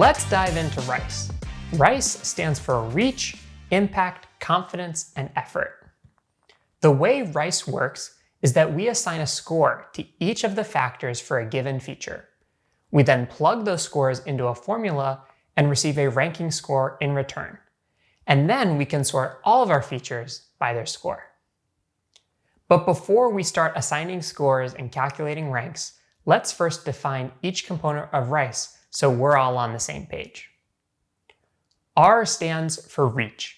let's dive into R.I.C.E. R.I.C.E stands for Reach, Impact, Confidence, and Effort. The way R.I.C.E works is that we assign a score to each of the factors for a given feature. We then plug those scores into a formula and receive a ranking score in return. And then we can sort all of our features by their score. But before we start assigning scores and calculating ranks, let's first define each component of R.I.C.E so we're all on the same page. R stands for Reach.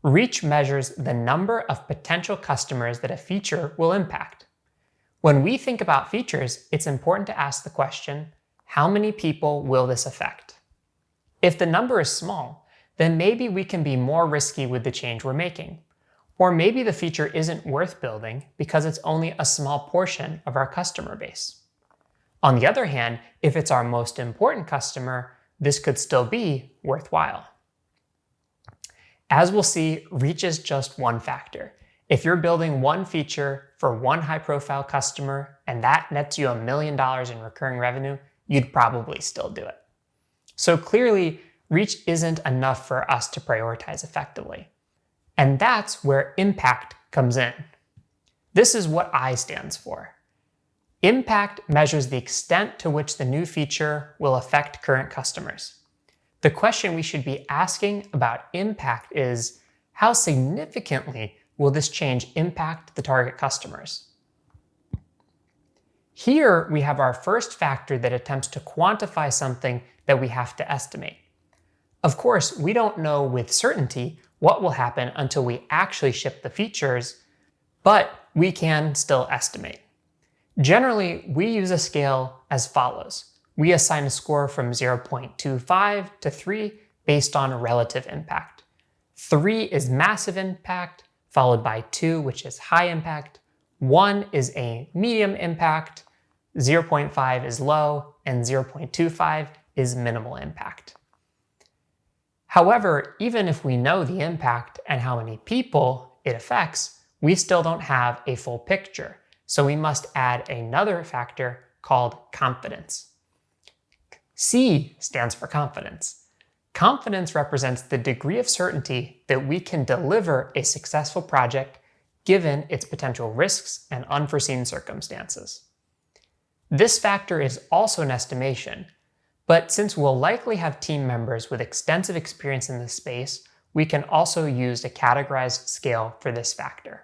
Reach measures the number of potential customers that a feature will impact. When we think about features, it's important to ask the question, how many people will this affect? If the number is small, then maybe we can be more risky with the change we're making. Or maybe the feature isn't worth building because it's only a small portion of our customer base. On the other hand, if it's our most important customer, this could still be worthwhile. As we'll see, reach is just one factor. If you're building one feature for one high-profile customer and that nets you $1 million in recurring revenue, you'd probably still do it. So clearly, reach isn't enough for us to prioritize effectively. And that's where impact comes in. This is what I stands for. Impact measures the extent to which the new feature will affect current customers. The question we should be asking about impact is, how significantly will this change impact the target customers? Here we have our first factor that attempts to quantify something that we have to estimate. Of course, we don't know with certainty what will happen until we actually ship the features, but we can still estimate. Generally, we use a scale as follows. We assign a score from 0.25 to 3 based on relative impact. 3 is massive impact, followed by 2, which is high impact. 1 is a medium impact, 0.5 is low, and 0.25 is minimal impact. However, even if we know the impact and how many people it affects, we still don't have a full picture. So we must add another factor called confidence. C stands for confidence. Confidence represents the degree of certainty that we can deliver a successful project given its potential risks and unforeseen circumstances. This factor is also an estimation, but since we'll likely have team members with extensive experience in this space, we can also use a categorized scale for this factor.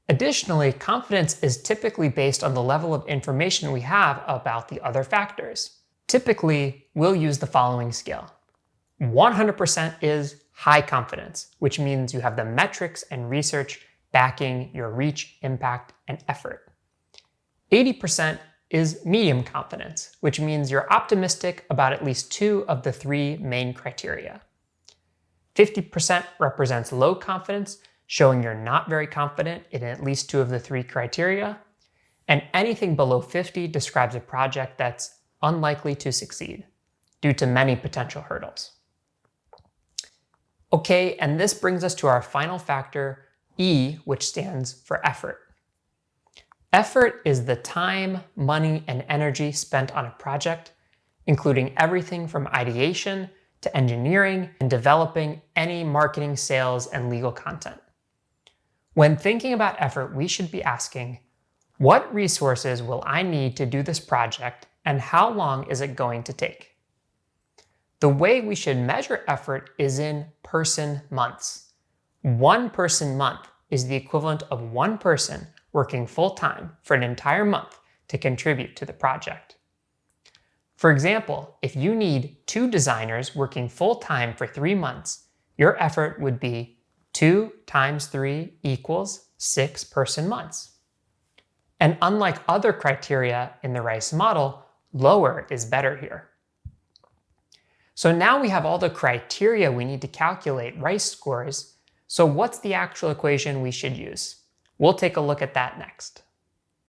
Additionally, confidence is typically based on the level of information we have about the other factors. Typically, we'll use the following scale. 100% is high confidence, which means you have the metrics and research backing your reach, impact, and effort. 80% is medium confidence, which means you're optimistic about at least 2 of the 3 main criteria. 50% represents low confidence, showing you're not very confident in at least 2 of the 3 criteria, and anything below 50 describes a project that's unlikely to succeed due to many potential hurdles. Okay, and this brings us to our final factor, E, which stands for effort. Effort is the time, money, and energy spent on a project, including everything from ideation to engineering and developing any marketing, sales, and legal content. When thinking about effort, we should be asking, what resources will I need to do this project and how long is it going to take? The way we should measure effort is in person months. 1 person month is the equivalent of 1 person working full-time for an entire month to contribute to the project. For example, if you need 2 designers working full-time for 3 months, your effort would be 2 times 3 equals 6 person months. And unlike other criteria in the R.I.C.E model, lower is better here. So now we have all the criteria we need to calculate R.I.C.E scores. So what's the actual equation we should use? We'll take a look at that next.